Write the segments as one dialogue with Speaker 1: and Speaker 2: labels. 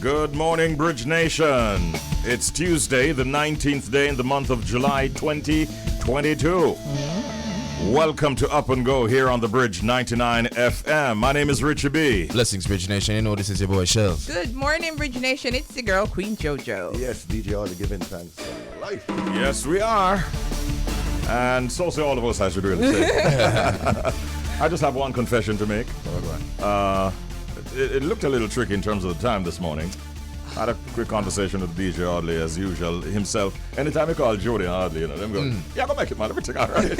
Speaker 1: Good morning, Bridge Nation. It's Tuesday, the 19th day in the month of July 2022. Welcome to Up and Go here on the Bridge 99 FM. My name is Richie B.
Speaker 2: Blessings, Bridge Nation. You know this is your boy, Shelf.
Speaker 3: Good morning, Bridge Nation. It's the girl, Queen JoJo.
Speaker 4: Yes, DJ All the giving thanks for life.
Speaker 1: Yes, we are. And so say all of us, I should really say. I just have one confession to make. It looked a little tricky in terms of the time this morning. I had a quick conversation with DJ Audley as usual himself. Anytime he called Jody and Audley, them go, yeah, go make it, man. Everything all right.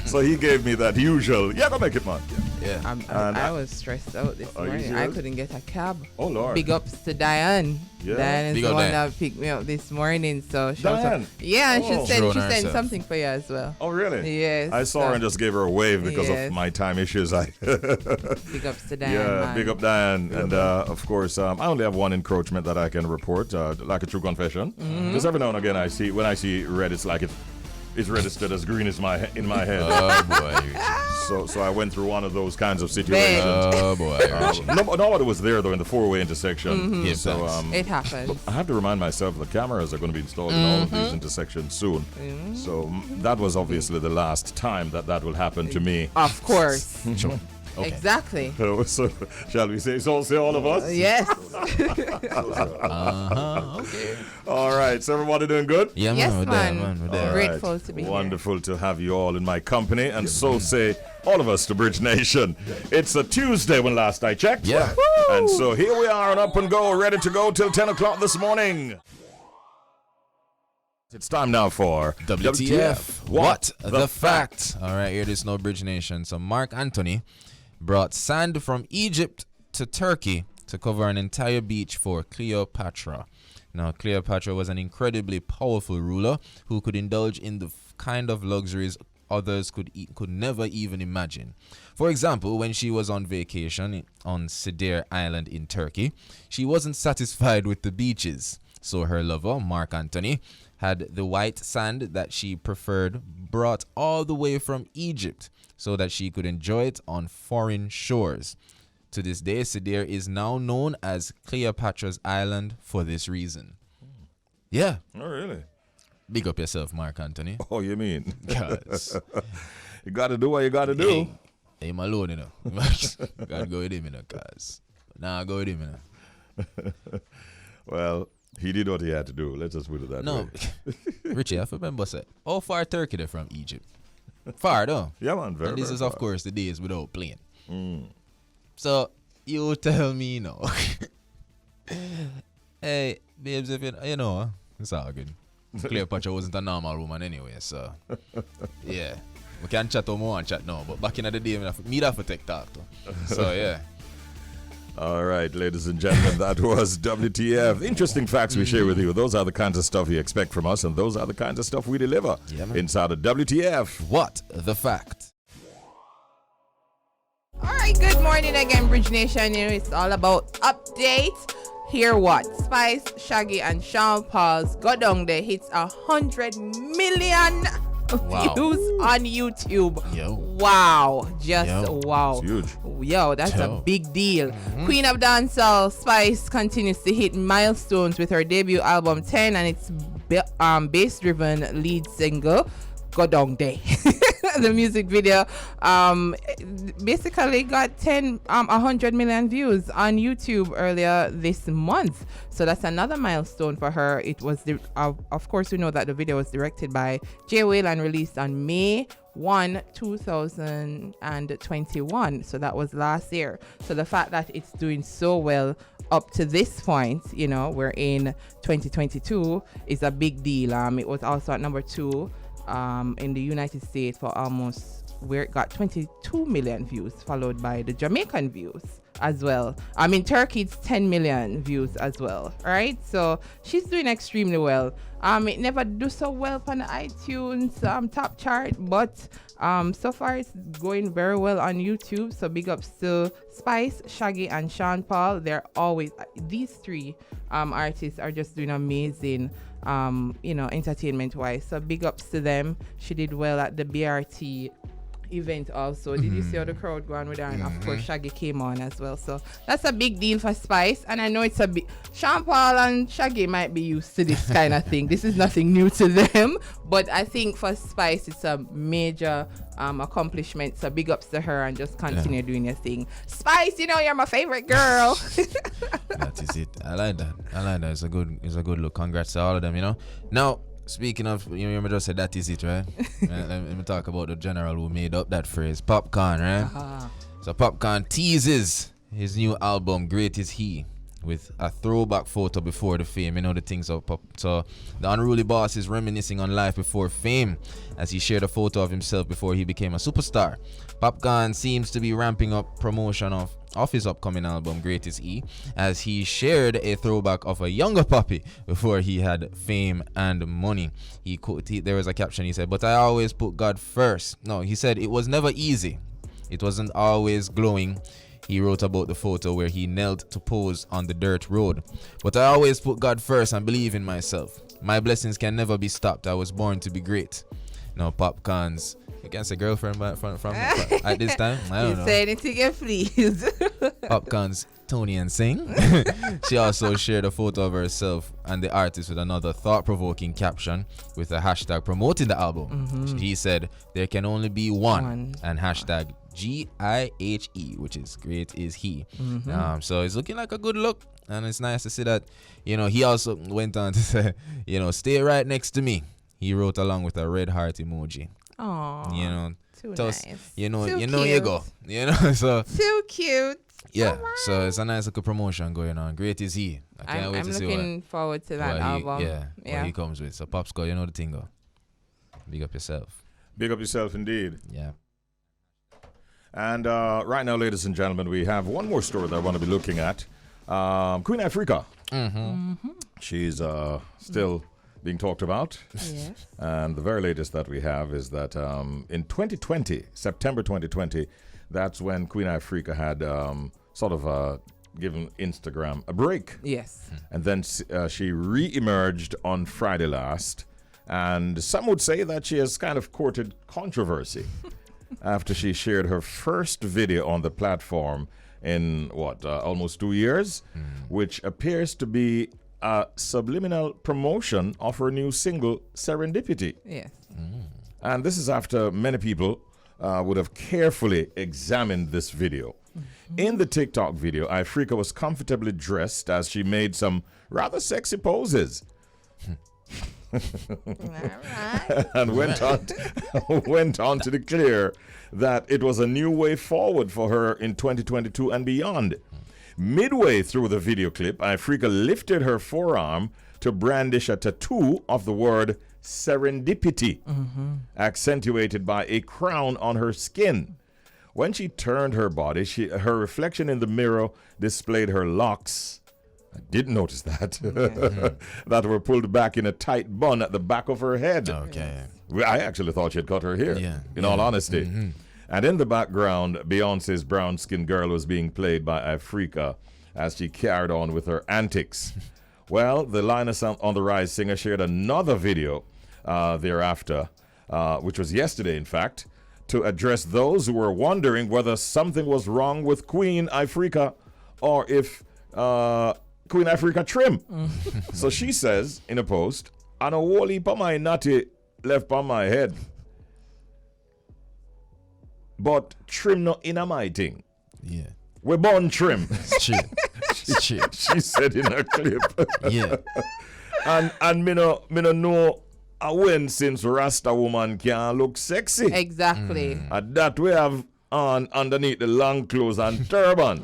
Speaker 1: So he gave me that usual, yeah, go make it, man.
Speaker 2: Yeah.
Speaker 3: I was stressed out this morning. I couldn't get a cab.
Speaker 1: Oh, Lord.
Speaker 3: Big ups to Diane.
Speaker 1: Yeah.
Speaker 3: Diane is
Speaker 2: Big
Speaker 3: the
Speaker 2: up
Speaker 3: one
Speaker 2: Diane.
Speaker 3: that picked me up this morning. So she
Speaker 1: Diane?
Speaker 3: also, yeah, and
Speaker 1: Oh.
Speaker 3: she
Speaker 2: Showing
Speaker 3: sent
Speaker 2: herself.
Speaker 3: something for you as well.
Speaker 1: Oh, really?
Speaker 3: Yes.
Speaker 1: I saw her and just gave her a wave because
Speaker 3: Yes.
Speaker 1: of my time issues.
Speaker 3: Big ups to Diane.
Speaker 1: Yeah,
Speaker 3: man.
Speaker 1: big up Diane. And of course, I only have one encroachment that I can report, like a true confession. Because every now and again when I see red, it's like it's registered as green in my head.
Speaker 2: Oh, boy.
Speaker 1: So I went through one of those kinds of situations.
Speaker 2: Oh, boy. Richie.
Speaker 1: Nobody was there though in the four-way intersection.
Speaker 2: Give
Speaker 1: So
Speaker 2: thanks.
Speaker 3: It happens.
Speaker 1: I have to remind myself the cameras are going to be installed in all of these intersections soon. So that was obviously the last time that will happen to me.
Speaker 3: Of course.
Speaker 2: Sure. Okay.
Speaker 3: Exactly.
Speaker 1: So shall we say say all of us?
Speaker 3: Yes.
Speaker 2: Okay.
Speaker 1: All right. So everybody doing good?
Speaker 2: Yeah, man.
Speaker 3: Yes,
Speaker 2: We're
Speaker 3: man.
Speaker 2: there, man. We're
Speaker 1: All
Speaker 2: there.
Speaker 1: right.
Speaker 3: Grateful to be here.
Speaker 1: Wonderful to have you all in my company, and so say all of us to Bridge Nation. It's a Tuesday when last I checked.
Speaker 2: Yeah.
Speaker 1: And so here we are on Up and Go, ready to go till 10 o'clock this morning. It's time now for
Speaker 2: WTF. What the fact? All right, here it is, no Bridge Nation. So Mark Anthony brought sand from Egypt to Turkey to cover an entire beach for Cleopatra. Now, Cleopatra was an incredibly powerful ruler who could indulge in the kind of luxuries others could never even imagine. For example, when she was on vacation on Sidere Island in Turkey, she wasn't satisfied with the beaches. So her lover, Mark Anthony, had the white sand that she preferred brought all the way from Egypt so that she could enjoy it on foreign shores. To this day, Sidere is now known as Cleopatra's Island for this reason. Yeah.
Speaker 1: Oh, really?
Speaker 2: Big up yourself, Mark Anthony.
Speaker 1: Oh, you mean?
Speaker 2: Cause
Speaker 1: You got to do what you got to do.
Speaker 2: hey, I'm alone, you know. Gotta go with him, you know, cause nah, go with him, you know.
Speaker 1: Well, he did what he had to do. Let's just put it that
Speaker 2: No,
Speaker 1: way.
Speaker 2: Richie, I remember say, how far Turkey they from Egypt? Far though.
Speaker 1: Yeah, man. Very,
Speaker 2: And this
Speaker 1: very
Speaker 2: is, of
Speaker 1: far.
Speaker 2: course, the days without plane. So you tell me, hey, babes, if you know, it's all good. Cleopatra wasn't a normal woman anyway, so yeah. We can chat or more and chat now, but back in the day, me have to take talk too. So yeah.
Speaker 1: All right, ladies and gentlemen, that was WTF. Interesting facts we share with you. Those are the kinds of stuff you expect from us, and those are the kinds of stuff we deliver
Speaker 2: Yeah, man.
Speaker 1: inside of WTF.
Speaker 2: What the fact?
Speaker 3: All right, good morning again, Bridge Nation. You know, it's all about update. Hear what? Spice, Shaggy, and Sean Paul's Go Down There hits 100 million
Speaker 2: Wow.
Speaker 3: views on YouTube.
Speaker 2: Yo.
Speaker 3: Wow. Just
Speaker 2: Yo.
Speaker 3: wow.
Speaker 1: It's huge.
Speaker 3: Yo, that's
Speaker 2: Yo.
Speaker 3: a big deal. Queen of Dancehall, Spice continues to hit milestones with her debut album 10 and its bass-driven lead single, Go Down There. The music video basically got 100 million views on YouTube earlier this month. So that's another milestone for her. It was, of course, we know that the video was directed by Jay Whale and released on May 1, 2021. So that was last year. So the fact that it's doing so well up to this point, you know, we're in 2022, is a big deal. It was also at number 2 in the United States for almost, where it got 22 million views, followed by the Jamaican views as well. In Turkey, it's 10 million views as well, right? So she's doing extremely well. It never do so well on the iTunes top chart, but so far it's going very well on YouTube. So big ups to Spice, Shaggy, and Sean Paul. They're always, these three artists are just doing amazing, entertainment wise. So big ups to them. She did well at the BRT event also. Did you see how the crowd going with her? And of course Shaggy came on as well. So that's a big deal for Spice. And I know it's a big... Sean Paul and Shaggy might be used to this kind of thing. This is nothing new to them. But I think for Spice, it's a major accomplishment. So big ups to her and just continue doing your thing. Spice, you know you're my favorite girl.
Speaker 2: That is it. I like that. It's a good look. Congrats to all of them, you know. Now, speaking of, you remember just said that is it, right? Let me talk about the general who made up that phrase, Popcorn, right? So Popcorn teases his new album, Great Is He, with a throwback photo before the fame. You know the things of Pop. So the unruly boss is reminiscing on life before fame as he shared a photo of himself before he became a superstar. Popcorn seems to be ramping up promotion of his upcoming album, Great Is He, as he shared a throwback of a younger puppy before he had fame and money. There was a caption, he said, "But I always put God first." No, he said, "It was never easy. It wasn't always glowing." He wrote about the photo where he knelt to pose on the dirt road. "But I always put God first and believe in myself. My blessings can never be stopped. I was born to be great." Now, Popcorn's, you can say girlfriend from at this time? I don't know.
Speaker 3: Say anything you please.
Speaker 2: Popcorn's Tony and Sing. She also shared a photo of herself and the artist with another thought-provoking caption with a hashtag promoting the album. He said, "There can only be one. And hashtag GIHE, which is Great Is He. So it's looking like a good look, and it's nice to see that. You know, he also went on to say, you know, "Stay right next to me." He wrote along with a red heart emoji.
Speaker 3: Aww,
Speaker 2: you know,
Speaker 3: too nice.
Speaker 2: You know,
Speaker 3: Too
Speaker 2: you know,
Speaker 3: cute.
Speaker 2: you go. You know, so
Speaker 3: Too cute.
Speaker 2: yeah. So it's a nice little promotion going on. Great Is He. I can't wait
Speaker 3: I'm
Speaker 2: to see
Speaker 3: looking forward to that album.
Speaker 2: what he comes with. So Popscore, you know the thing, go. Big up yourself.
Speaker 1: Big up yourself indeed.
Speaker 2: Yeah.
Speaker 1: And right now, ladies and gentlemen, we have one more story that I want to be looking at. Queen Africa. She's still being talked about.
Speaker 3: Yes.
Speaker 1: And the very latest that we have is that in 2020, September 2020, that's when Queen Africa had sort of given Instagram a break.
Speaker 3: Yes.
Speaker 1: And then she re-emerged on Friday last. And some would say that she has kind of courted controversy after she shared her first video on the platform in, almost 2 years, which appears to be a subliminal promotion of her new single, Serendipity.
Speaker 3: Yes.
Speaker 1: And this is after many people would have carefully examined this video. In the TikTok video, Africa was comfortably dressed as she made some rather sexy poses. And went on to declare that it was a new way forward for her in 2022 and beyond. Midway through the video clip, Africa lifted her forearm to brandish a tattoo of the word serendipity, accentuated by a crown on her skin. When she turned her body, her reflection in the mirror displayed her locks. I didn't notice that. That were pulled back in a tight bun at the back of her head.
Speaker 2: Okay.
Speaker 1: I actually thought she had cut her hair, in all honesty. And in the background, Beyonce's brown-skinned girl was being played by Africa as she carried on with her antics. Well, the Lioness on the Rise singer shared another video thereafter, which was yesterday, in fact, to address those who were wondering whether something was wrong with Queen Africa or if Queen Africa trim. So she says in a post, "And a whole heap of my natty left on my head. But trim not in a my thing.
Speaker 2: Yeah.
Speaker 1: We're born trim."
Speaker 2: Shit.
Speaker 1: She said in her clip.
Speaker 2: Yeah.
Speaker 1: And me no know when since Rasta woman can look sexy.
Speaker 3: Exactly.
Speaker 1: And that we have on underneath the long clothes and turban.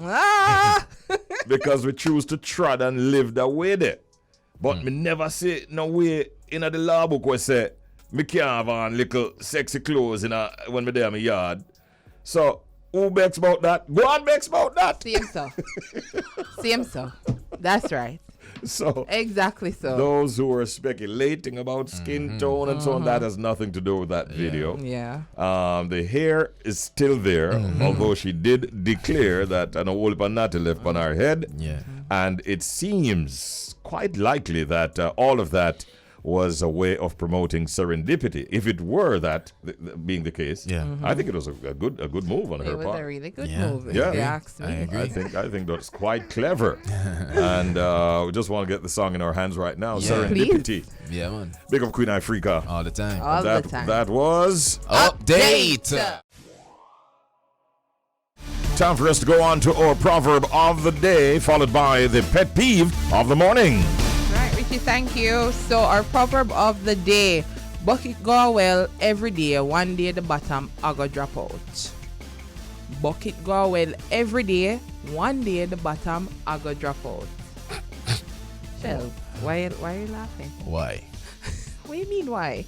Speaker 1: Because we choose to trod and live that way there. But me never say no way in the law book where say me can't have on little sexy clothes when me there in my yard. So who begs about that? Go on begs about that.
Speaker 3: Same so. That's right.
Speaker 1: So
Speaker 3: exactly so.
Speaker 1: Those who are speculating about skin tone and so on, that has nothing to do with that video.
Speaker 3: Yeah.
Speaker 1: The hair is still there, although she did declare that an old panati left on her head.
Speaker 2: Yeah.
Speaker 1: And it seems quite likely that all of that was a way of promoting serendipity. If it were that being the case, I think it was a good move on her part.
Speaker 3: It was a really good move, if
Speaker 1: Yeah.
Speaker 3: you ask me.
Speaker 2: I agree.
Speaker 1: I think that's quite clever. And we just want to get the song in our hands right now.
Speaker 2: Yeah.
Speaker 1: Serendipity.
Speaker 2: Yeah, man.
Speaker 1: Big up Queen Africa.
Speaker 2: All the time.
Speaker 3: All the time.
Speaker 1: That was
Speaker 2: Update.
Speaker 1: time for us to go on to our proverb of the day, followed by the pet peeve of the morning.
Speaker 3: Right, Richie, thank you. So our proverb of the day: bucket go well every day, one day the bottom I go drop out. Bucket go well every day, one day the bottom I go drop out. Shell, why are you laughing?
Speaker 2: Why?
Speaker 3: What do you mean why?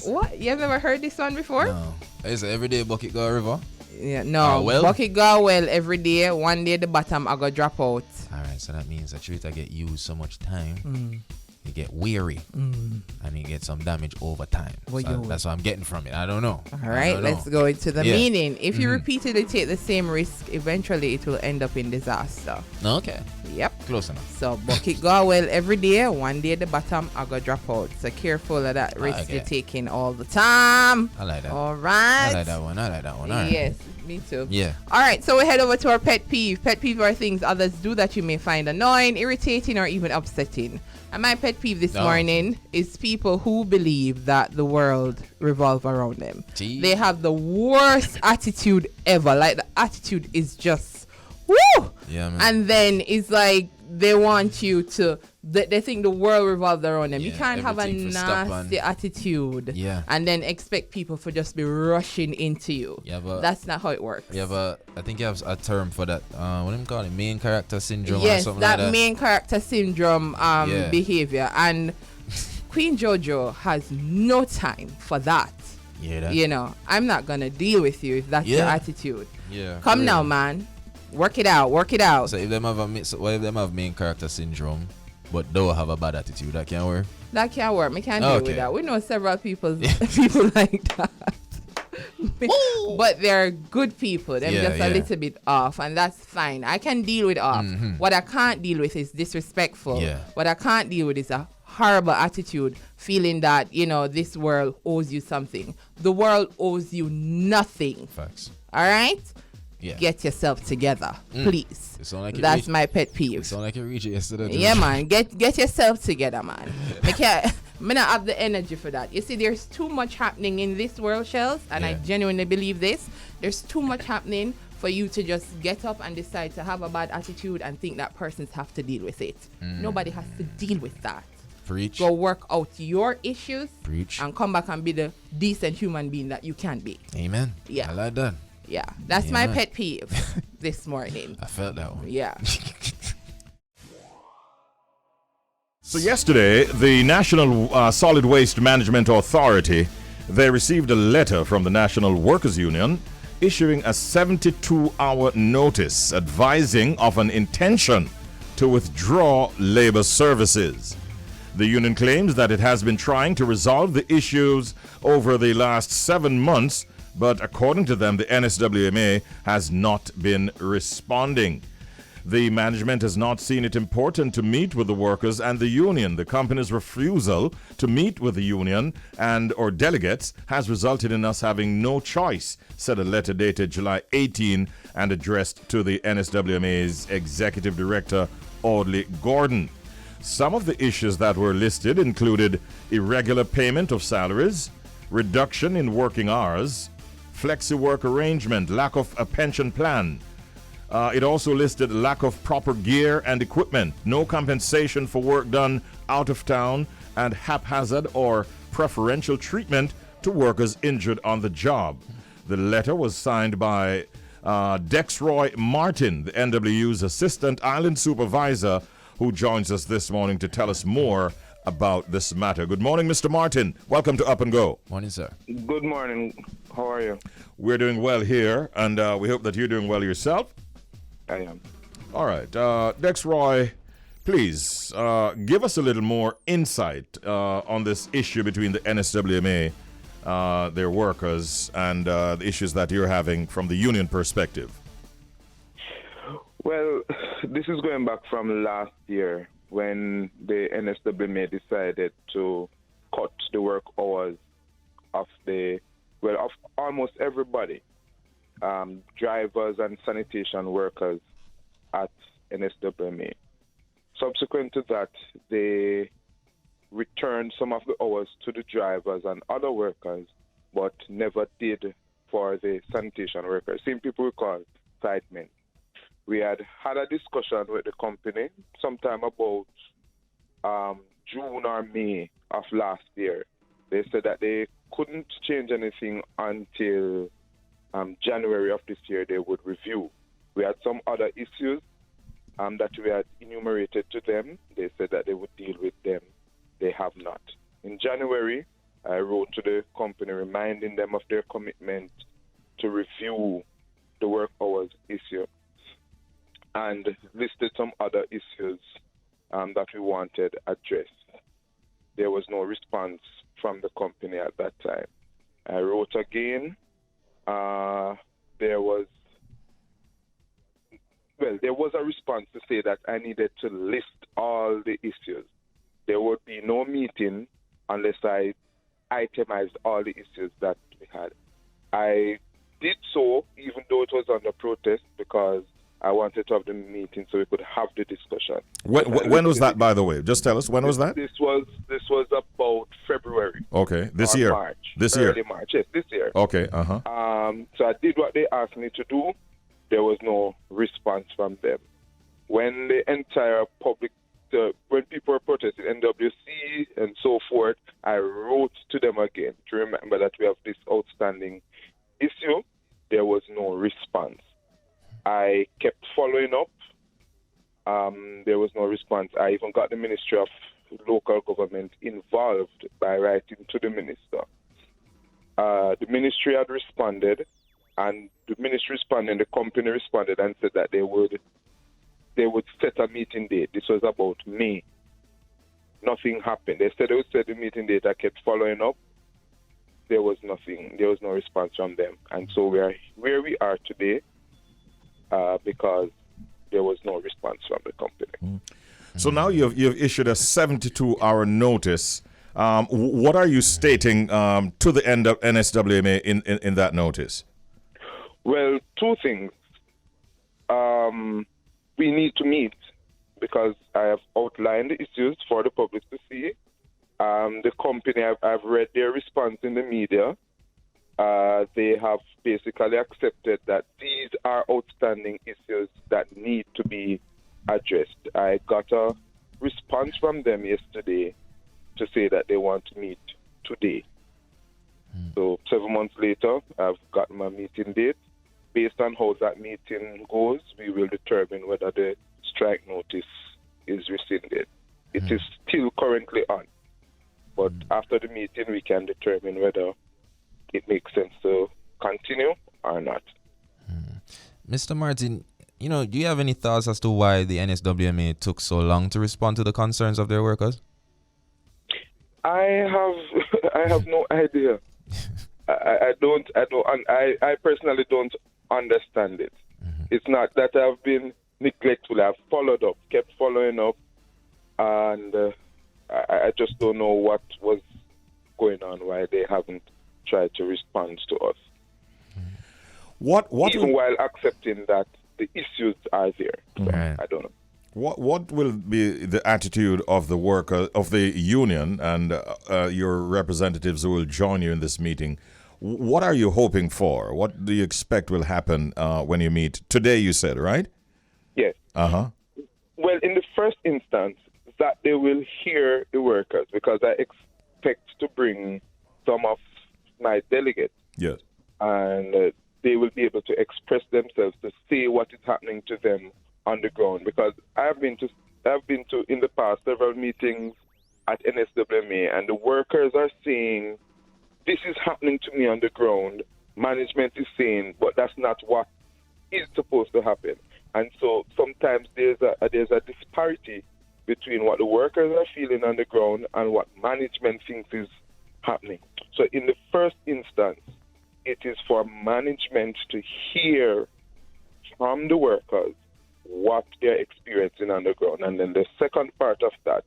Speaker 3: What? You have never heard this one before?
Speaker 2: No. Is it everyday bucket go river?
Speaker 3: Yeah, no.
Speaker 2: Well?
Speaker 3: Bucket go well every day, one day the bottom I go drop out.
Speaker 2: Alright, so that means that you get used so much time, you get weary, and you get some damage over time.
Speaker 3: Well,
Speaker 2: So that's what I'm getting from it. I don't know.
Speaker 3: All right, let's go into the
Speaker 2: Yeah.
Speaker 3: meaning. If you repeatedly take the same risk, eventually it will end up in disaster.
Speaker 2: Okay.
Speaker 3: Yep.
Speaker 2: Close enough.
Speaker 3: So bucket go well every day, one day the bottom I go drop out. So careful of that risk
Speaker 2: Okay.
Speaker 3: you're taking all the time.
Speaker 2: I like that.
Speaker 3: All right.
Speaker 2: I like that one. All right.
Speaker 3: Yes, me too.
Speaker 2: Yeah.
Speaker 3: All right, so we head over to our pet peeve. Pet peeve are things others do that you may find annoying, irritating, or even upsetting. And my pet peeve this morning is people who believe that the world revolves around them.
Speaker 2: Gee.
Speaker 3: They have the worst attitude ever. Like, the attitude is just, woo!
Speaker 2: Yeah, man.
Speaker 3: And then it's like they want you to, they think the world revolves around them. You
Speaker 2: Yeah,
Speaker 3: can't have a
Speaker 2: everything for stop
Speaker 3: nasty attitude
Speaker 2: Yeah.
Speaker 3: and then expect people to just be rushing into you.
Speaker 2: Yeah, but
Speaker 3: That's not how it works.
Speaker 2: I think you have a term for that. What do you call it? Main character syndrome or
Speaker 3: Yes,
Speaker 2: something
Speaker 3: that
Speaker 2: like that.
Speaker 3: main character syndrome
Speaker 2: Yeah.
Speaker 3: behavior. And Queen Jojo has no time for that.
Speaker 2: Yeah, that.
Speaker 3: You know, I'm not going to deal with you if that's your
Speaker 2: Yeah.
Speaker 3: attitude.
Speaker 2: Yeah.
Speaker 3: Come
Speaker 2: for
Speaker 3: now,
Speaker 2: real.
Speaker 3: man. Work it out. Work it out.
Speaker 2: So if them have main character syndrome, but don't have a bad attitude, that can't work.
Speaker 3: That can't work. We can't deal
Speaker 2: Okay.
Speaker 3: with that. We know several people like that. But they're good people. They're
Speaker 2: Yeah,
Speaker 3: just
Speaker 2: yeah.
Speaker 3: a little bit off, and that's fine. I can deal with off. What I can't deal with is disrespectful.
Speaker 2: Yeah.
Speaker 3: What I can't deal with is a horrible attitude, feeling that, you know, this world owes you something. The world owes you nothing.
Speaker 2: Facts.
Speaker 3: All right?
Speaker 2: Yeah.
Speaker 3: Get yourself together, please.
Speaker 2: It sound like you
Speaker 3: That's
Speaker 2: reach-
Speaker 3: my pet
Speaker 2: It
Speaker 3: peeve.
Speaker 2: sound like you reached it yesterday.
Speaker 3: Yeah, man. Get yourself together, man. I not have the energy for that. You see, there's too much happening in this world, Shells, and I
Speaker 2: Yeah.
Speaker 3: genuinely believe this. There's too much happening for you to just get up and decide to have a bad attitude and think that persons have to deal with it. Nobody has to deal with that.
Speaker 2: Preach.
Speaker 3: Go work out your issues
Speaker 2: Preach.
Speaker 3: and come back and be the decent human being that you can be.
Speaker 2: Amen.
Speaker 3: Yeah.
Speaker 2: I like that.
Speaker 3: Yeah, that's
Speaker 2: Yeah,
Speaker 3: my
Speaker 2: man.
Speaker 3: pet peeve this morning.
Speaker 2: I felt that one.
Speaker 3: Yeah.
Speaker 1: So yesterday, the National Solid Waste Management Authority, they received a letter from the National Workers Union issuing a 72-hour notice advising of an intention to withdraw labor services. The union claims that it has been trying to resolve the issues over the last 7 months, but according to them, the NSWMA has not been responding. The management has not seen it important to meet with the workers and the union. The company's refusal to meet with the union and or delegates has resulted in us having no choice, said a letter dated July 18 and addressed to the NSWMA's Executive Director, Audley Gordon. Some of the issues that were listed included irregular payment of salaries, reduction in working hours, flexi-work arrangement, lack of a pension plan. It also listed lack of proper gear and equipment, no compensation for work done out of town, and haphazard or preferential treatment to workers injured on the job. The letter was signed by Dexroy Martin, the NWU's Assistant Island Supervisor, who joins us this morning to tell us more about this matter. Good morning, Mr. Martin. Welcome to Up and Go.
Speaker 2: Morning, sir.
Speaker 5: Good morning. How are you?
Speaker 1: We're doing well here, and we hope that you're doing well yourself.
Speaker 5: I am.
Speaker 1: All right. Dexroy, please give us a little more insight on this issue between the NSWMA, their workers, and the issues that you're having from the union perspective.
Speaker 5: Well, this is going back from last year when the NSWMA decided to cut the work hours of of almost everybody, drivers and sanitation workers at NSWMA. Subsequent to that, they returned some of the hours to the drivers and other workers, but never did for the sanitation workers. Same people we call sidemen. We had a discussion with the company sometime about June or May of last year. They said that they couldn't change anything until January of this year they would review. We had some other issues that we had enumerated to them. They said that they would deal with them. They have not. In January, I wrote to the company reminding them of their commitment to review the work hours issue and listed some other issues that we wanted addressed. There was no response from the company at that time. I wrote again. There was a response to say that I needed to list all the issues. There would be no meeting unless I itemized all the issues that we had. I did so, even though it was under protest, because I wanted to have the meeting so we could have the discussion.
Speaker 1: When was that, by the way? Just tell us, when was that?
Speaker 5: This was about February.
Speaker 1: Okay, this year.
Speaker 5: March.
Speaker 1: Early
Speaker 5: March, yes, this year.
Speaker 1: Okay,
Speaker 5: So I did what they asked me to do. There was no response from them. When the entire public, when people were protesting, NWC and so forth, I wrote to them again to remember that we have this outstanding issue. There was no response. I kept following up. There was no response. I even got the Ministry of Local Government involved by writing to the minister. The ministry had responded, and the ministry responded, the company responded and said that they would set a meeting date. This was about May. Nothing happened. They said they would set the meeting date. I kept following up. There was nothing. There was no response from them. And so we are where we are today because there was no response from the company.
Speaker 1: So now you've issued a 72-hour notice. What are you stating to the end of NSWMA in that notice?
Speaker 5: Well, two things. We need to meet because I have outlined the issues for the public to see. The company, I've read their response in the media. They have basically accepted that these are outstanding issues that need to be addressed. I got a response from them yesterday to say that they want to meet today. So 7 months later, I've got my meeting date. Based on how that meeting goes, we will determine whether the strike notice is rescinded. It is still currently on. But after the meeting, we can determine whether it makes sense to continue or not.
Speaker 2: Mr. Martin, do you have any thoughts as to why the NSWMA took so long to respond to the concerns of their workers?
Speaker 5: I have no idea. I personally don't understand it. It's not that I've been neglectful. I've followed up, kept following up, and I just don't know what was going on, why they haven't tried to respond to us. Even while accepting that the issues are there. So I don't know.
Speaker 1: What will be the attitude of the worker of the union and your representatives who will join you in this meeting? What are you hoping for? What do you expect will happen when you meet today? You said, right?
Speaker 5: Yes. Well, in the first instance, that they will hear the workers because I expect to bring some of my delegates. Yes. And they will be able to express themselves to say what is happening to them on the ground, because I've been to in the past several meetings at NSWMA, and the workers are saying this is happening to me on the ground. Management is saying, but that's not what is supposed to happen. And so sometimes there's a disparity between what the workers are feeling on the ground and what management thinks is happening. So in the first instance, it is for management to hear from the workers what they're experiencing on the ground. And then the second part of that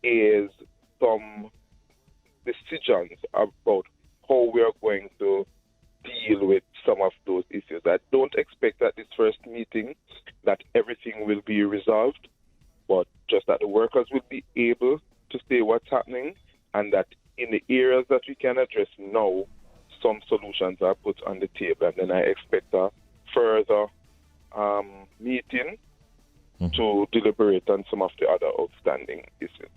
Speaker 5: is some decisions about how we are going to deal with some of those issues. I don't expect at this first meeting that everything will be resolved, but just that the workers will be able to say what's happening, and that in the areas that we can address now, some solutions are put on the table. And then I expect a further meeting to deliberate on some of the other outstanding issues.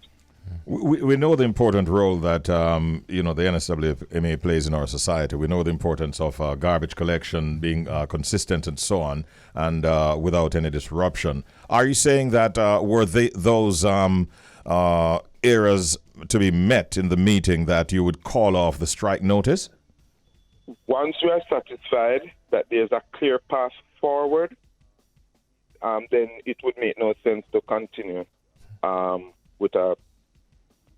Speaker 1: We know the important role that the NSWMA plays in our society. We know the importance of garbage collection being consistent and so on, and without any disruption. Are you saying that were those areas to be met in the meeting, that you would call off the strike notice?
Speaker 5: Once we are satisfied that there's a clear path forward, then it would make no sense to continue with a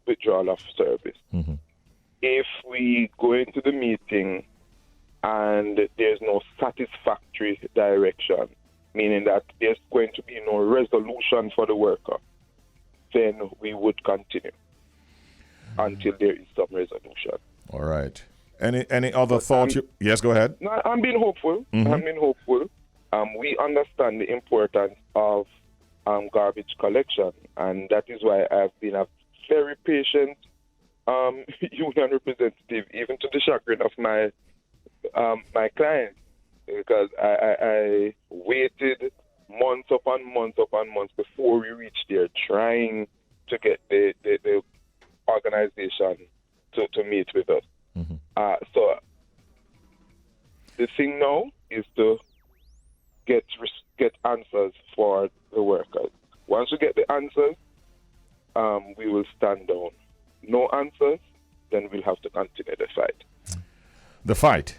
Speaker 5: withdrawal of service.
Speaker 1: Mm-hmm.
Speaker 5: If we go into the meeting and there's no satisfactory direction, meaning that there's going to be no resolution for the worker, then we would continue until there is some resolution.
Speaker 1: All right. Any other thoughts? Yes, go ahead.
Speaker 5: No, I'm being hopeful.
Speaker 1: Mm-hmm.
Speaker 5: I'm being hopeful. We understand the importance of garbage collection, and that is why I've been a very patient union representative, even to the chagrin of my clients, because I waited months upon months before we reached there, trying to get the organization to meet with us.
Speaker 1: Mm-hmm.
Speaker 5: So the thing now is to get answers for the workers. Once we get the answers, we will stand down. No answers, then we'll have to continue the fight.
Speaker 1: The fight?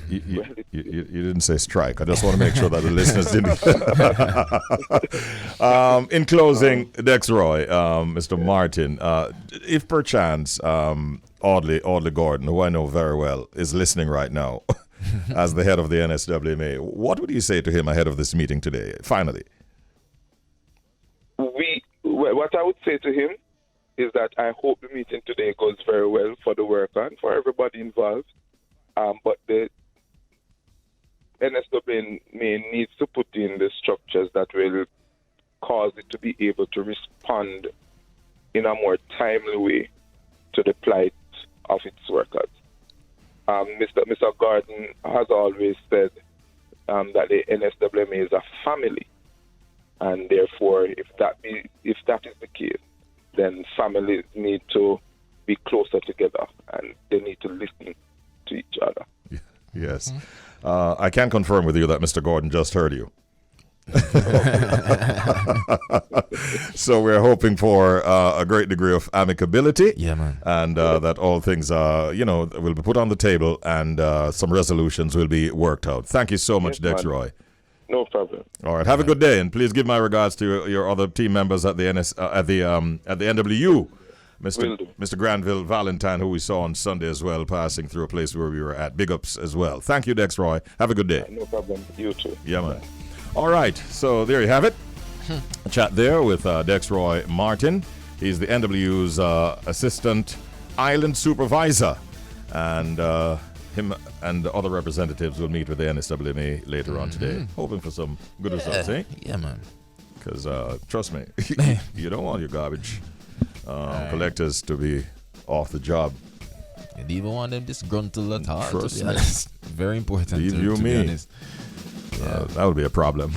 Speaker 1: You didn't say strike. I just want to make sure that the listeners didn't. In closing, Dexroy, Mr. Martin, if perchance Audley Gordon, who I know very well, is listening right now as the head of the NSWMA, what would you say to him ahead of this meeting today, finally?
Speaker 5: What I would say to him is that I hope the meeting today goes very well for the worker and for everybody involved. But the NSWMA needs to put in the structures that will cause it to be able to respond in a more timely way to the plight of its workers. Mr. Gordon has always said that the NSWMA is a family. And therefore, if that is the case, then families need to be closer together, and they need to listen to each other.
Speaker 1: Yes. I can confirm with you that Mr. Gordon just heard you. So we're hoping for a great degree of amicability.
Speaker 2: Yeah, man.
Speaker 1: And that all things, will be put on the table, and some resolutions will be worked out. Thank you so much,
Speaker 5: Yes,
Speaker 1: Dexroy.
Speaker 5: No problem.
Speaker 1: All right. Have a good day, and please give my regards to your other team members at the NWU. Mr. Granville Valentine, who we saw on Sunday as well, passing through a place where we were at. Big ups as well. Thank you, Dexroy. Have a good day.
Speaker 5: No problem. You too.
Speaker 1: Yeah, man. All right. So there you have it. A chat there with Dexroy Martin. He's the NWU's assistant island supervisor. And him and other representatives will meet with the NSWMA later on today, hoping for some good results, eh?
Speaker 2: Yeah, man.
Speaker 1: Because trust me, you don't want your garbage collectors to be off the job.
Speaker 2: And even want them disgruntled at heart.
Speaker 1: Trust
Speaker 2: to be
Speaker 1: me.
Speaker 2: honest. Very important.
Speaker 1: Leave
Speaker 2: to
Speaker 1: you
Speaker 2: be
Speaker 1: me.
Speaker 2: honest.
Speaker 1: That would be a problem.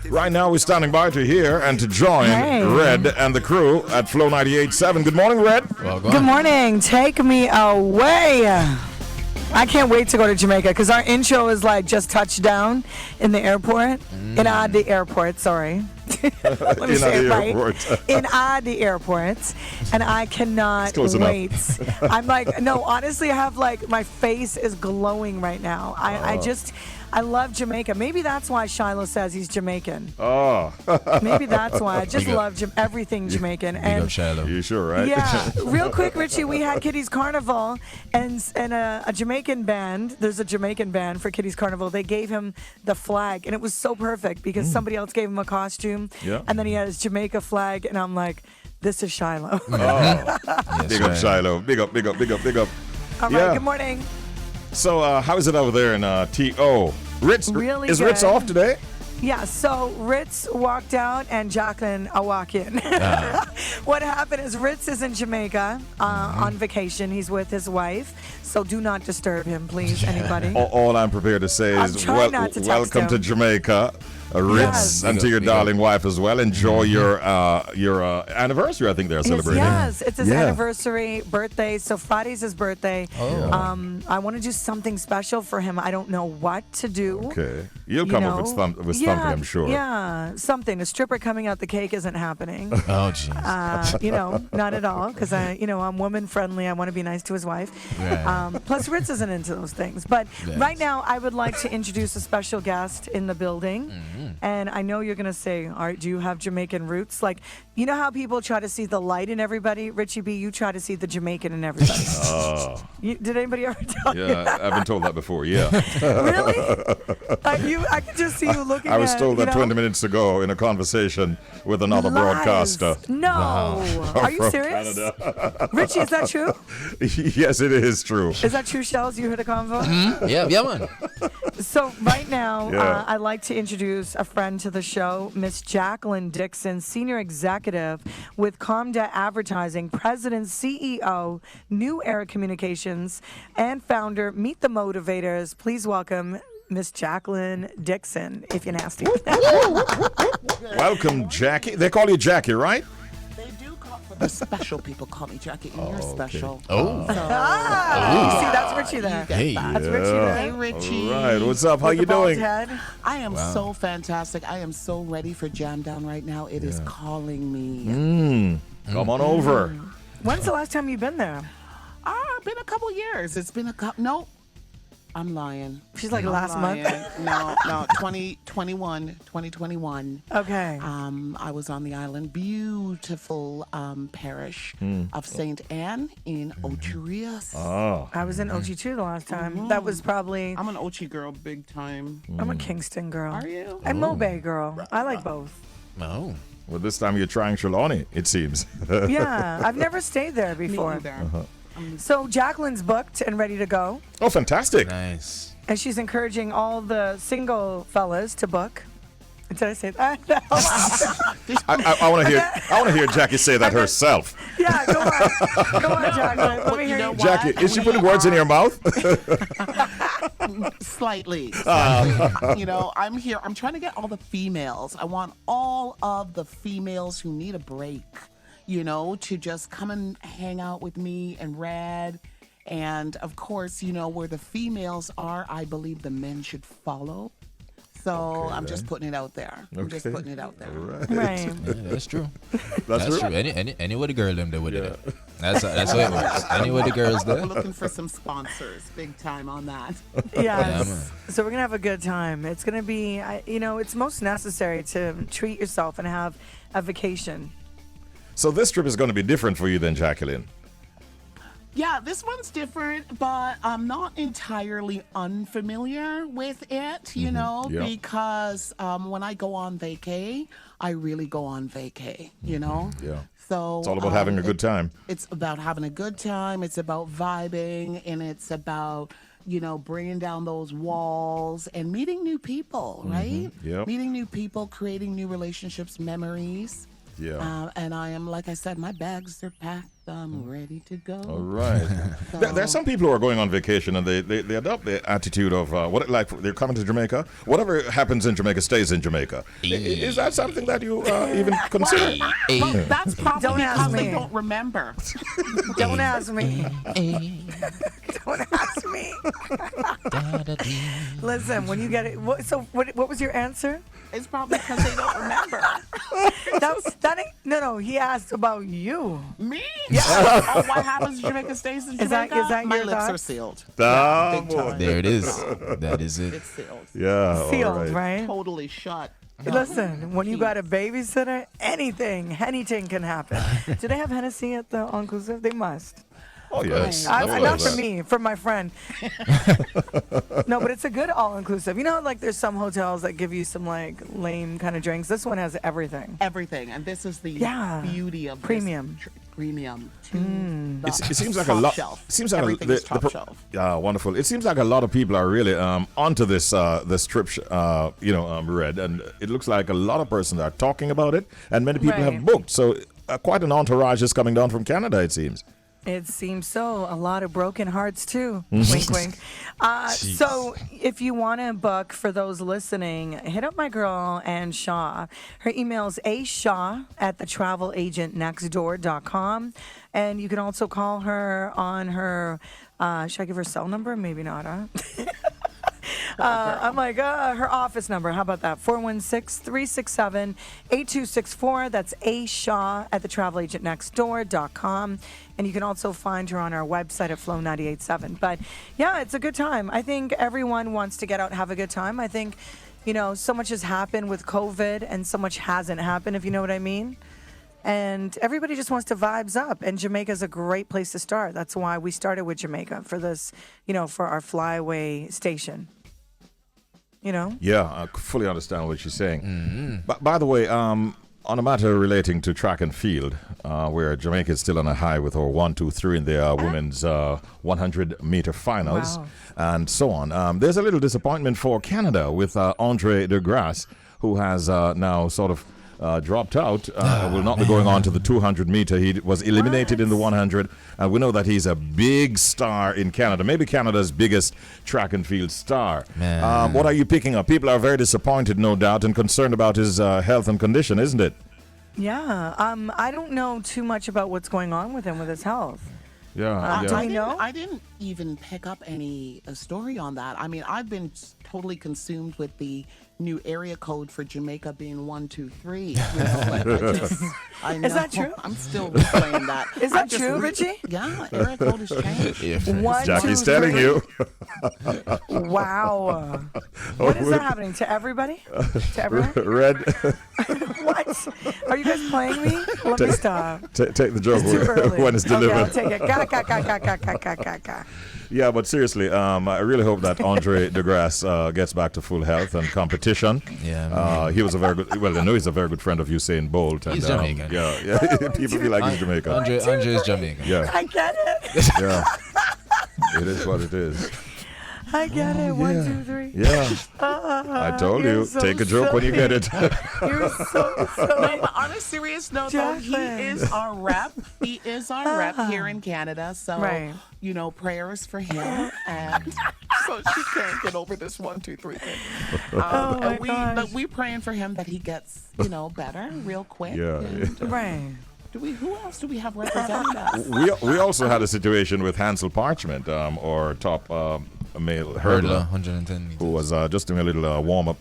Speaker 1: Right now, we're standing by to hear and to join Red and the crew at Flow 98.7. Good morning, Red.
Speaker 2: Well, go
Speaker 6: Good
Speaker 2: on.
Speaker 6: morning. Take me away. I can't wait to go to Jamaica because our intro is like just touched down in the airport. The airport, sorry. Let me
Speaker 1: In
Speaker 6: say it
Speaker 1: the
Speaker 6: right.
Speaker 1: airport.
Speaker 6: In the airport, and I cannot
Speaker 1: close enough.
Speaker 6: wait. I'm like, no, honestly, I have like my face is glowing right now. I love Jamaica. Maybe that's why Shiloh says he's Jamaican.
Speaker 1: Oh,
Speaker 6: Maybe that's why. I just
Speaker 2: Big up.
Speaker 6: love everything Jamaican.
Speaker 2: Big up Shiloh.
Speaker 1: you sure, right?
Speaker 6: Yeah, real quick, Richie, we had Kitty's Carnival and a Jamaican band. There's a Jamaican band for Kitty's Carnival. They gave him the flag, and it was so perfect because somebody else gave him a costume.
Speaker 1: Yeah.
Speaker 6: And then he had his Jamaica flag, and I'm like, this is Shiloh.
Speaker 1: Oh,
Speaker 2: Yes,
Speaker 1: big up
Speaker 2: right.
Speaker 1: Shiloh. Big up, big up, big up, big up.
Speaker 6: All
Speaker 1: Yeah.
Speaker 6: right, good morning.
Speaker 1: So, how is it over there in TO? Ritz,
Speaker 6: Really
Speaker 1: is Ritz
Speaker 6: good.
Speaker 1: off today?
Speaker 6: Yeah, so Ritz walked out and Jacqueline walk in. What happened is Ritz is in Jamaica on vacation. He's with his wife. So do not disturb him, please, anybody.
Speaker 1: All I'm prepared to say
Speaker 6: I'm
Speaker 1: is
Speaker 6: trying not to text
Speaker 1: welcome
Speaker 6: him.
Speaker 1: to Jamaica, Ritz,
Speaker 6: Yes.
Speaker 1: and to your
Speaker 2: Big up.
Speaker 1: darling wife as well. Enjoy your anniversary. I think they're celebrating.
Speaker 6: Yes, it's his
Speaker 1: Yeah.
Speaker 6: anniversary, birthday. So Friday's his birthday.
Speaker 2: Oh.
Speaker 6: I want to do something special for him. I don't know what to do.
Speaker 1: Okay, you'll
Speaker 6: you
Speaker 1: come
Speaker 6: know?
Speaker 1: up with something,
Speaker 6: Yeah,
Speaker 1: I'm sure.
Speaker 6: Yeah, something. A stripper coming out the cake isn't happening.
Speaker 2: Oh, jeez.
Speaker 6: Not at all, because I'm woman friendly. I want to be nice to his wife.
Speaker 2: Right.
Speaker 6: Plus, Ritz isn't into those things. But
Speaker 2: Yes.
Speaker 6: right now, I would like to introduce a special guest in the building. And I know you're going to say, all right, do you have Jamaican roots? Like, you know how people try to see the light in everybody? Richie B, you try to see the Jamaican in everybody. Did anybody ever tell you
Speaker 1: Yeah,
Speaker 6: that?
Speaker 1: I've been told that before. Yeah,
Speaker 6: Really? I could just see you looking
Speaker 1: I was
Speaker 6: at,
Speaker 1: told
Speaker 6: you
Speaker 1: that
Speaker 6: know?
Speaker 1: 20 minutes ago in a conversation with another
Speaker 6: Lies.
Speaker 1: broadcaster.
Speaker 6: No. Are you
Speaker 1: From
Speaker 6: serious?
Speaker 1: Canada.
Speaker 6: Richie, is that true?
Speaker 1: Yes, it is true.
Speaker 6: Is that true, Shells? You heard a convo?
Speaker 2: Yeah, man.
Speaker 6: So right now,
Speaker 1: Yeah.
Speaker 6: I'd like to introduce a friend to the show, Miss Jacqueline Dixon, Senior Executive with Comda Advertising, President, CEO, New Era Communications, and founder, Meet the Motivators. Please welcome Miss Jacqueline Dixon, if you're nasty.
Speaker 1: Welcome, Jackie. They call you Jackie, right?
Speaker 7: They do call for the special people call me Jackie, and you're special.
Speaker 2: Oh.
Speaker 6: You see, that's Richie there.
Speaker 2: Hey.
Speaker 6: That's Richie
Speaker 1: Yeah.
Speaker 6: there.
Speaker 7: Hey, Richie.
Speaker 1: All right, what's up? How
Speaker 6: With
Speaker 1: you
Speaker 6: the bald
Speaker 1: doing?
Speaker 6: head.
Speaker 7: I am so fantastic. I am so ready for Jam Down right now. It is calling me.
Speaker 1: Come on over.
Speaker 6: When's the last time you've been there?
Speaker 7: Been a couple years. It's been a couple. No, I'm lying.
Speaker 6: She's like
Speaker 7: I'm
Speaker 6: last month.
Speaker 7: lying. No, 2021.
Speaker 6: Okay.
Speaker 7: I was on the island, beautiful parish of St. Anne in Ocherias.
Speaker 1: Oh,
Speaker 6: I was in Ochi too the last time. That was probably.
Speaker 7: I'm an Ochi girl, big time.
Speaker 6: I'm a Kingston girl.
Speaker 7: Are you?
Speaker 6: And Mobay girl. I like both.
Speaker 2: Oh.
Speaker 1: well, this time you're trying Trelawney, it seems.
Speaker 6: Yeah, I've never stayed there
Speaker 7: Me
Speaker 6: before.
Speaker 7: either.
Speaker 6: So Jacqueline's booked and ready to go,
Speaker 1: Oh, fantastic.
Speaker 2: Nice.
Speaker 6: and she's encouraging all the single fellas to book. Did I say that?
Speaker 1: I want to hear Jackie say that herself.
Speaker 6: Yeah, go on. Go on, Jacqueline. Let me
Speaker 7: You
Speaker 6: hear
Speaker 7: know
Speaker 6: you.
Speaker 7: what?
Speaker 1: Jackie, is she
Speaker 7: We
Speaker 1: putting words in
Speaker 7: are-
Speaker 1: your mouth?
Speaker 7: Slightly. You know, I'm here. I'm trying to get all the females. I want all of the females who need a break, you know, to just come and hang out with me and Rad. And of course, you know, where the females are, I believe the men should follow. So I'm just putting it out there. I'm just
Speaker 1: Okay.
Speaker 7: putting it out there.
Speaker 6: Right.
Speaker 2: Yeah, that's true.
Speaker 1: That's
Speaker 2: That's
Speaker 1: true.
Speaker 2: true. Any way the girl them they would it. That's how it works. Any way the girls
Speaker 7: We're
Speaker 2: there.
Speaker 7: looking for some sponsors, big time on that.
Speaker 6: Yes.
Speaker 2: man.
Speaker 6: So we're gonna have a good time. It's gonna be, it's most necessary to treat yourself and have a vacation.
Speaker 1: So this trip is going to be different for you than Jacqueline.
Speaker 7: Yeah, this one's different, but I'm not entirely unfamiliar with it, you know,
Speaker 1: Yeah.
Speaker 7: because when I go on vacay, I really go on vacay, you know?
Speaker 1: Yeah.
Speaker 7: So
Speaker 1: It's all about having a good time.
Speaker 7: It's about having a good time. It's about vibing, and it's about, you know, bringing down those walls and meeting new people, right?
Speaker 1: Yep.
Speaker 7: Meeting new people, creating new relationships, memories.
Speaker 1: Yeah.
Speaker 7: And I am, like I said, my bags are packed. I'm ready to go.
Speaker 1: All right. There's some people who are going on vacation and they adopt the attitude of they're coming to Jamaica. Whatever happens in Jamaica stays in Jamaica. Is that something that you even consider?
Speaker 7: Well, that's probably
Speaker 6: Don't ask
Speaker 7: because they
Speaker 6: me.
Speaker 7: don't remember.
Speaker 6: Don't ask me. Don't ask me. Listen, when you get it. What was your answer?
Speaker 7: It's probably because they don't remember.
Speaker 6: that ain't, no. He asked about you.
Speaker 7: Me? Yeah. Oh, what happens in Jamaica stays in
Speaker 6: Is that-
Speaker 7: Jamaica?
Speaker 6: is that
Speaker 7: My
Speaker 6: your
Speaker 7: lips
Speaker 6: thought?
Speaker 7: are sealed.
Speaker 1: Ah,
Speaker 7: Big
Speaker 1: boy.
Speaker 7: time.
Speaker 2: There it is. That is it.
Speaker 7: It's sealed.
Speaker 1: Yeah,
Speaker 6: Sealed,
Speaker 1: all right.
Speaker 6: right?
Speaker 7: Totally shut.
Speaker 6: Listen, when you got a babysitter, anything can happen. Do they have Hennessy at the all-inclusive? They must.
Speaker 1: Oh, yes.
Speaker 6: Not for me, for my friend. No, but it's a good all-inclusive. You know, like there's some hotels that give you some like lame kind of drinks. This one has everything.
Speaker 7: Everything. And this is the
Speaker 6: Yeah.
Speaker 7: beauty of
Speaker 6: Premium.
Speaker 7: This premium. To the
Speaker 1: It seems like a
Speaker 7: top
Speaker 1: lot.
Speaker 7: Shelf.
Speaker 1: It seems like
Speaker 7: Everything is top shelf.
Speaker 1: Yeah, wonderful. It seems like a lot of people are really onto this trip, Red, and it looks like a lot of persons are talking about it, and many people have
Speaker 6: Right.
Speaker 1: booked. So quite an entourage is coming down from Canada, it seems.
Speaker 6: It seems so. A lot of broken hearts, too. Wink, wink. So, if you want to book, for those listening, hit up my girl, Ann Shaw. Her email is ashaw@thetravelagentnextdoor.com. And you can also call her on her, should I give her cell number? Maybe not, huh? I'm like, her office number. How about that? 416-367-8264. That's ashaw@thetravelagentnextdoor.com. And you can also find her on our website at Flow 98.7. But yeah, it's a good time. I think everyone wants to get out and have a good time. I think, so much has happened with COVID and so much hasn't happened, if you know what I mean. And everybody just wants to vibes up. And Jamaica is a great place to start. That's why we started with Jamaica for this, for our flyaway station.
Speaker 1: Yeah, I fully understand what you're saying. But by the way, on a matter relating to track and field, where Jamaica is still on a high with our 1, 2, 3 in the women's 100-meter finals, and so on. There's a little disappointment for Canada with Andre de Grasse, who has now sort of dropped out, will not be going on to the 200-meter. He was eliminated in the 100, and we know that he's a big star in Canada, maybe Canada's biggest track and field star. What are you picking up? People are very disappointed, no doubt, and concerned about his health and condition, isn't it?
Speaker 6: Yeah. I don't know too much about what's going on with him with his health.
Speaker 1: Yeah.
Speaker 6: Do we know?
Speaker 7: I didn't even pick up any story on that. I mean, I've been totally consumed with the new area code for Jamaica being 1, 2, 3. I know.
Speaker 6: Is that true?
Speaker 7: I'm still playing that.
Speaker 6: Is that true, Richie?
Speaker 7: Yeah, area code has changed.
Speaker 6: One,
Speaker 1: Jackie's
Speaker 6: 2,
Speaker 1: telling
Speaker 6: 3.
Speaker 1: you.
Speaker 6: Wow. What is that happening to everybody? To everyone?
Speaker 1: Red,
Speaker 6: What? Are you guys playing me? Let me stop.
Speaker 1: take the joke
Speaker 6: Too early.
Speaker 1: when it's delivered.
Speaker 6: Okay, I'll take it. Ga.
Speaker 1: Yeah, but seriously, I really hope that Andre de Grasse gets back to full health and competition.
Speaker 2: Yeah.
Speaker 1: He was a very good. Well, I know he's a very good friend of Usain Bolt. And,
Speaker 2: He's Jamaican.
Speaker 1: Yeah. People feel like he's Jamaican.
Speaker 2: Andre is Jamaican.
Speaker 1: Yeah,
Speaker 6: I get it.
Speaker 1: yeah. It is what it is.
Speaker 6: I get it. 1, 2, 3.
Speaker 1: Yeah. I told
Speaker 6: you're
Speaker 1: you,
Speaker 6: so
Speaker 1: take a joke when you get it.
Speaker 6: You're so
Speaker 7: No,
Speaker 6: silly.
Speaker 7: but on a serious note, though, he
Speaker 6: Jacqueline.
Speaker 7: is our rep. He is our rep here in Canada. So,
Speaker 6: Right.
Speaker 7: prayers for him. And so she can't get over this 1, 2, 3 thing.
Speaker 6: Oh my gosh.
Speaker 7: But we praying for him that he gets, better real quick.
Speaker 1: Yeah.
Speaker 7: And,
Speaker 6: Right.
Speaker 7: who else do we have representing us?
Speaker 1: We also had a situation with Hansel Parchment, our top male
Speaker 2: Hurdler,
Speaker 1: hurdler,
Speaker 2: 110 meters.
Speaker 1: who was just doing a little warm up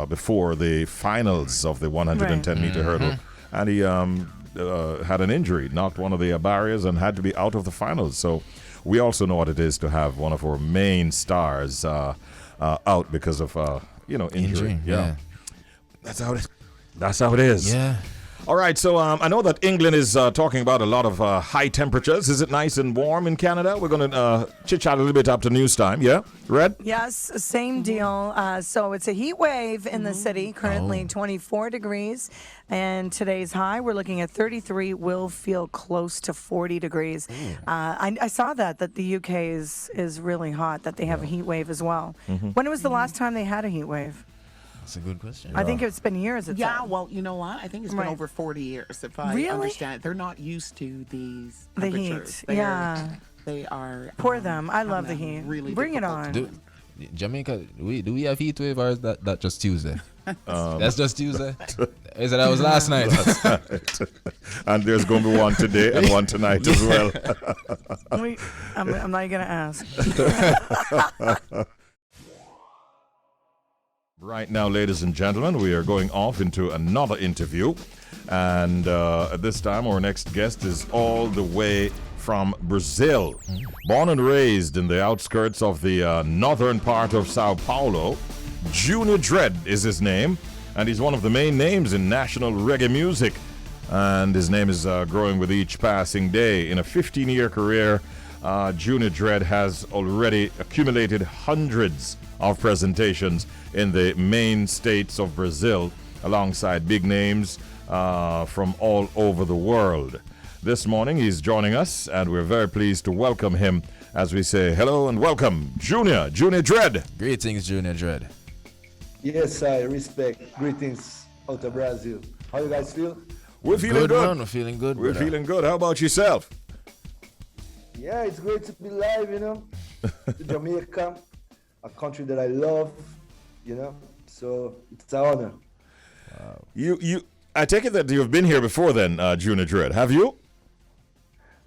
Speaker 1: before the finals of the 110-meter hurdle, and he had an injury, knocked one of the barriers, and had to be out of the finals. So we also know what it is to have one of our main stars out because of injury.
Speaker 2: Yeah.
Speaker 1: That's how it is.
Speaker 2: Yeah.
Speaker 1: All right, so I know that England is talking about a lot of high temperatures. Is it nice and warm in Canada? We're going to chit-chat a little bit up to news time, yeah? Red?
Speaker 6: Yes, same deal. So it's a heat wave in the city, currently 24 degrees. And today's high, we're looking at 33, will feel close to 40 degrees. I saw that the UK is really hot, that they have a heat wave as well. When was the last time they had a heat wave?
Speaker 2: That's a good question.
Speaker 6: I think it's been years.
Speaker 7: Yeah, well, you know what? I think it's been
Speaker 6: Right.
Speaker 7: over 40 years, if I
Speaker 6: Really?
Speaker 7: understand it. They're not used to these
Speaker 6: The heat,
Speaker 7: temperatures.
Speaker 6: yeah.
Speaker 7: They are.
Speaker 6: Poor them. I love the
Speaker 7: having
Speaker 6: heat.
Speaker 7: a Really
Speaker 6: Bring it
Speaker 7: difficult
Speaker 6: on.
Speaker 2: Do, Jamaica, do we have heat wave or is that just Tuesday? That's just Tuesday? Is it that was last night?
Speaker 1: And there's going to be one today and one tonight as well.
Speaker 6: I'm not going to ask.
Speaker 1: Right now, ladies and gentlemen, we are going off into another interview. And at this time, our next guest is all the way from Brazil. Born and raised in the outskirts of the northern part of Sao Paulo, Junior Dread is his name. And he's one of the main names in national reggae music. And his name is growing with each passing day. In a 15-year career, Junior Dread has already accumulated hundreds of presentations in the main states of Brazil, alongside big names from all over the world. This morning he's joining us, and we're very pleased to welcome him as we say hello and welcome Junior Dread.
Speaker 2: Greetings, Junior Dread.
Speaker 4: Yes, I respect. Greetings out of Brazil. How you guys feel?
Speaker 1: We're feeling good.
Speaker 2: Man, we're feeling good.
Speaker 1: We're
Speaker 2: brother.
Speaker 1: feeling good. How about yourself?
Speaker 4: Yeah, it's great to be live, to Jamaica, a country that I love, so it's an honor.
Speaker 1: I take it that you've been here before then, Junior Dread. Have you?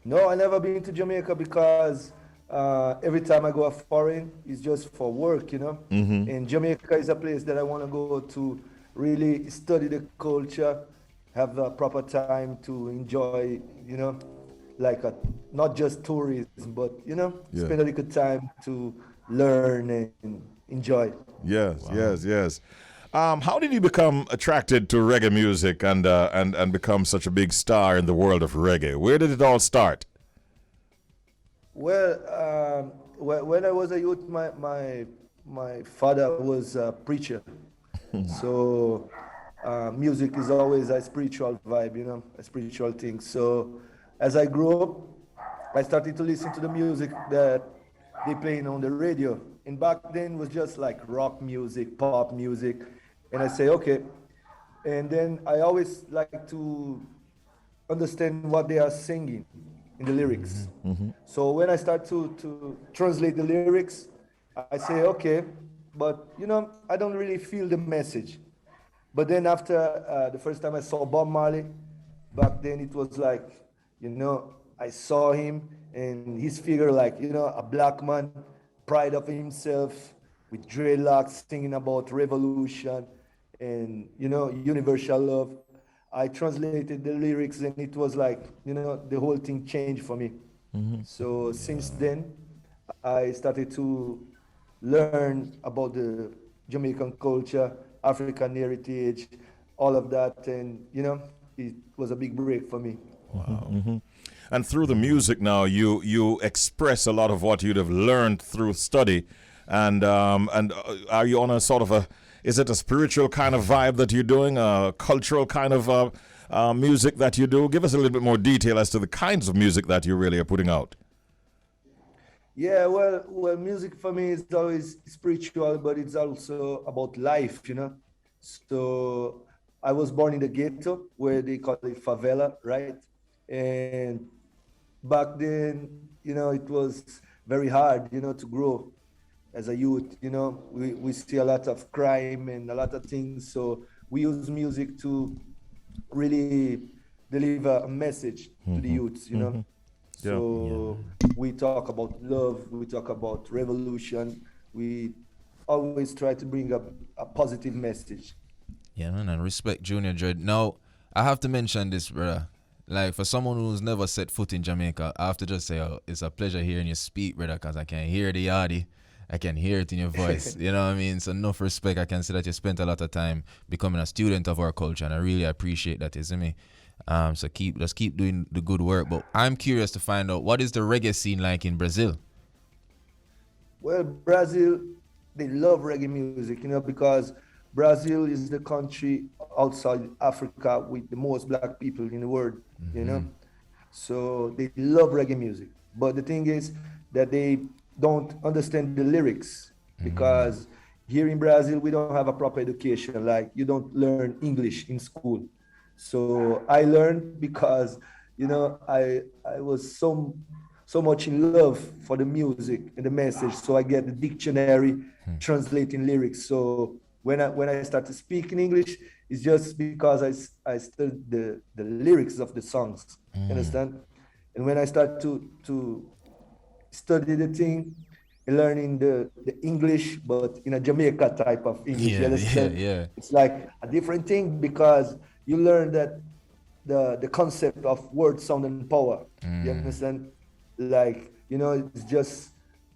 Speaker 4: No, I never been to Jamaica because every time I go foreign, it's just for work,
Speaker 1: Mm-hmm.
Speaker 4: And Jamaica is a place that I want to go to really study the culture, have the proper time to enjoy, not just tourism, but, spend a little time to learn and enjoy.
Speaker 1: Yes, yes. How did you become attracted to reggae music and become such a big star in the world of reggae? Where did it all start?
Speaker 4: Well, when I was a youth, my father was a preacher. So music is always a spiritual vibe, a spiritual thing. So as I grew up, I started to listen to the music that they playing on the radio. And back then it was just like rock music, pop music. And I say, okay. And then I always like to understand what they are singing in the lyrics.
Speaker 1: Mm-hmm.
Speaker 4: So when I start to translate the lyrics, I say, okay, but I don't really feel the message. But then after the first time I saw Bob Marley, back then it was like, I saw him and his figure like, a black man, pride of himself, with dreadlocks, singing about revolution and, universal love. I translated the lyrics and it was like, the whole thing changed for me.
Speaker 1: Mm-hmm.
Speaker 4: So since then, I started to learn about the Jamaican culture, African heritage, all of that. And, it was a big break for me.
Speaker 1: Wow. Mm-hmm. And through the music now, you express a lot of what you'd have learned through study. And are you on a sort of is it a spiritual kind of vibe that you're doing, a cultural kind of music that you do? Give us a little bit more detail as to the kinds of music that you really are putting out.
Speaker 4: Yeah, well, music for me is always spiritual, but it's also about life, So I was born in the ghetto, where they call it favela, right? And back then, it was very hard, to grow as a youth. We see a lot of crime and a lot of things. So we use music to really deliver a message to the youths,
Speaker 1: Mm-hmm.
Speaker 4: So we talk about love, we talk about revolution. We always try to bring up a positive message.
Speaker 2: Yeah, man, and respect Junior Dread. Now, I have to mention this, brother. Like, for someone who's never set foot in Jamaica, I have to just say, it's a pleasure hearing you speak, brother, because I can hear the yardy. I can hear it in your voice. You know what I mean? So, enough respect. I can see that you spent a lot of time becoming a student of our culture, and I really appreciate that, isn't me? So, let's keep doing the good work. But I'm curious to find out, what is the reggae scene like in Brazil?
Speaker 4: Well, Brazil, they love reggae music, because Brazil is the country outside Africa with the most black people in the world, So they love reggae music. But the thing is that they don't understand the lyrics because here in Brazil, we don't have a proper education. Like, you don't learn English in school. So I learned because, I was so much in love for the music and the message. So I get the dictionary translating lyrics. So when I start to speak in English, it's just because I studied the lyrics of the songs. You understand? And when I start to study the thing learning the English, but in a Jamaica type of English. You understand?
Speaker 2: Yeah.
Speaker 4: It's like a different thing because you learn that the concept of word, sound, and power. You understand? Like, it's just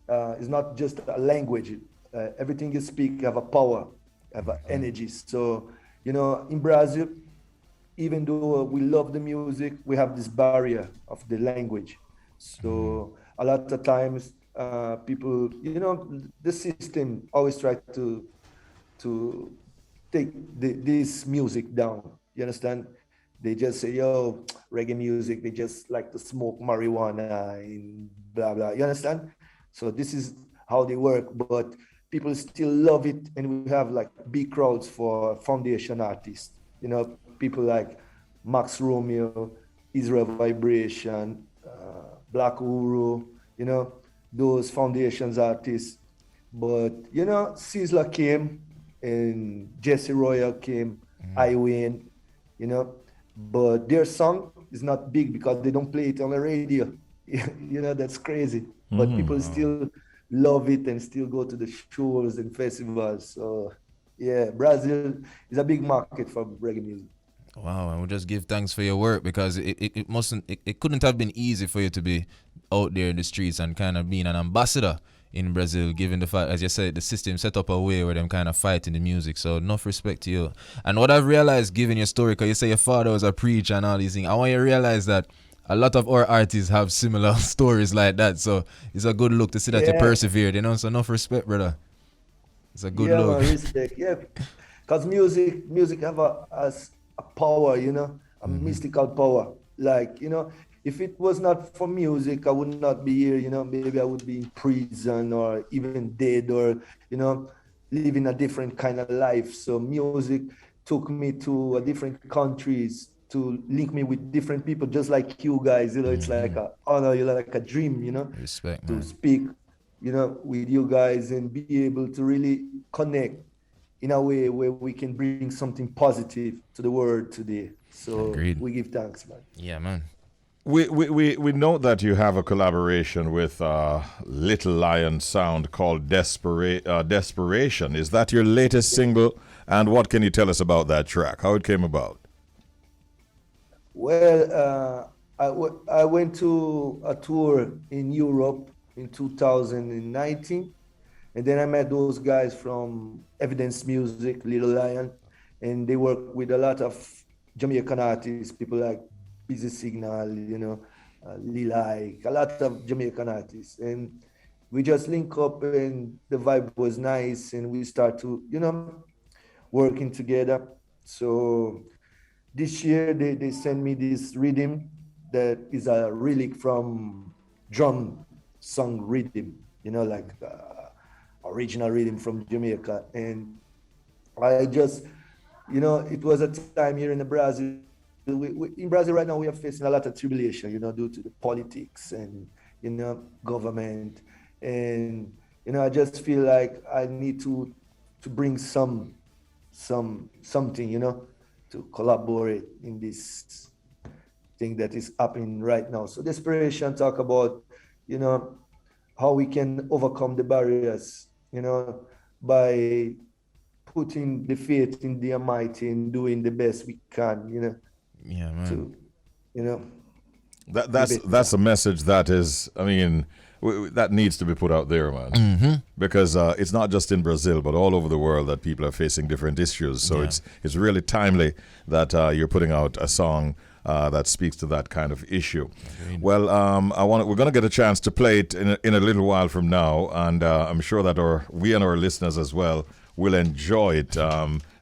Speaker 4: it's not just a language. Everything you speak have a power, have an energy. So, in Brazil, even though we love the music, we have this barrier of the language. So a lot of times people, the system always try to take this music down. You understand? They just say, yo, reggae music, they just like to smoke marijuana and blah, blah. You understand? So this is how they work, but people still love it. And we have like big crowds for foundation artists, people like Max Romeo, Israel Vibration, Black Uru, those foundations artists. But, Sizzla came and Jesse Royal came, I Win, but their song is not big because they don't play it on the radio. That's crazy. But people still love it and still go to the shows and festivals. So, yeah, Brazil is a big market for reggae music.
Speaker 2: Wow, and we just give thanks for your work because it couldn't have been easy for you to be out there in the streets and kind of being an ambassador in Brazil, given the fact, as you said, the system set up a way where them kind of fighting the music. So enough respect to you. And what I've realized, given your story, because you say your father was a preacher and all these things, I want you to realize that a lot of our artists have similar stories like that. So it's a good look to see that you persevered, So enough respect, brother. It's a good look.
Speaker 4: Man, respect, because music have a power, a mystical power. Like, if it was not for music, I would not be here, maybe I would be in prison or even dead or, living a different kind of life. So music took me to different countries to link me with different people, just like you guys, it's like a honor, like a dream,
Speaker 2: Respect,
Speaker 4: to
Speaker 2: man.
Speaker 4: speak, with you guys and be able to really connect in a way where we can bring something positive to the world today. So
Speaker 2: Agreed.
Speaker 4: we give thanks, man.
Speaker 2: Yeah, man.
Speaker 1: We know that you have a collaboration with Little Lion Sound called Desperation. Is that your latest single? And what can you tell us about that track? How it came about?
Speaker 4: Well, I went to a tour in Europe in 2019, and then I met those guys from Evidence Music, Little Lion, and they work with a lot of Jamaican artists, people like Busy Signal, Lilike, a lot of Jamaican artists. And we just link up and the vibe was nice and we start to, working together. So this year they sent me this rhythm that is a relic from drum song rhythm, like original rhythm from Jamaica. And I just, it was a time here in Brazil. In Brazil right now, we are facing a lot of tribulation, due to the politics and, government. And, I just feel like I need to bring something, to collaborate in this thing that is happening right now. So Desperation talk about, how we can overcome the barriers, by putting the faith in the Almighty and doing the best we can,
Speaker 2: Yeah, man.
Speaker 1: That's a message that is, that needs to be put out there, man. Because it's not just in Brazil, but all over the world that people are facing different issues. So it's really timely that you're putting out a song that speaks to that kind of issue. Well, we're going to get a chance to play it in a little while from now, and I'm sure that we and our listeners as well will enjoy it.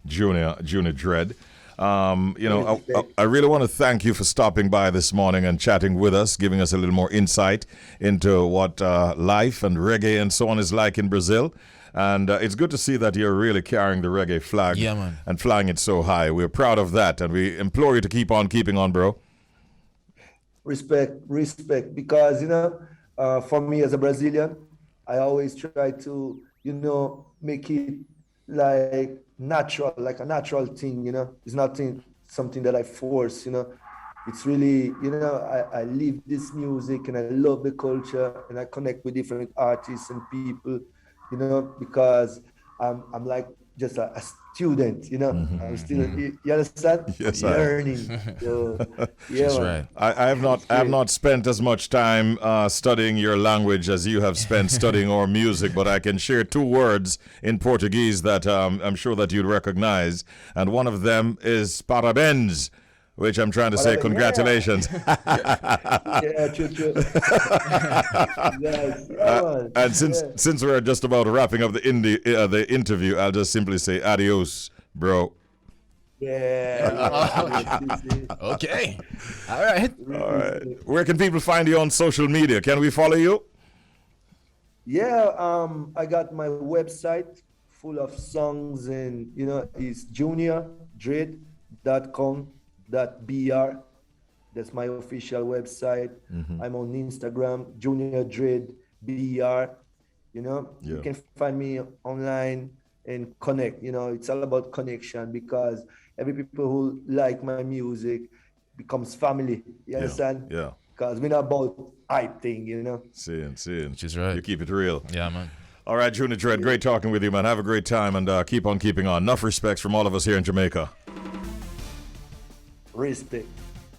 Speaker 1: Junior Dread. I really want to thank you for stopping by this morning and chatting with us, giving us a little more insight into what life and reggae and so on is like in Brazil. And it's good to see that you're really carrying the reggae flag and flying it so high. We're proud of that, and we implore you to keep on keeping on, bro.
Speaker 4: Respect, because, for me as a Brazilian, I always try to, make it like natural, like a natural thing, It's not something that I force, it's really, I live this music and I love the culture and I connect with different artists and people, because I'm like just a student, I'm still, you understand?
Speaker 1: Yes, I-
Speaker 4: learning. So, yeah,
Speaker 2: That's
Speaker 4: man.
Speaker 2: right.
Speaker 1: I have not spent as much time studying your language as you have spent studying our music, but I can share two words in Portuguese that I'm sure that you'd recognize, and one of them is parabéns, which I'm trying to say
Speaker 4: Parabéns,
Speaker 1: congratulations.
Speaker 4: Yeah, true. Yes, yeah, man.
Speaker 1: And since
Speaker 4: Yeah.
Speaker 1: since we're just about wrapping up the interview, I'll just simply say adios, bro.
Speaker 4: Yeah.
Speaker 2: Okay. All right.
Speaker 1: All right. Where can people find you on social media? Can we follow you?
Speaker 4: Yeah, I got my website full of songs, and it's juniordred.com.br. That's my official website. I'm on Instagram, juniordredbr. You
Speaker 1: Yeah.
Speaker 4: can find me online and connect. It's all about connection, because every people who like my music becomes family. You understand?
Speaker 1: Yeah.
Speaker 4: Because we're not about hype thing.
Speaker 1: Seeing.
Speaker 2: Which is right.
Speaker 1: You keep it real.
Speaker 2: Yeah, man.
Speaker 1: All right, Junior Dread, great talking with you, man. Have a great time and keep on keeping on. Enough respects from all of us here in Jamaica.
Speaker 4: Respect.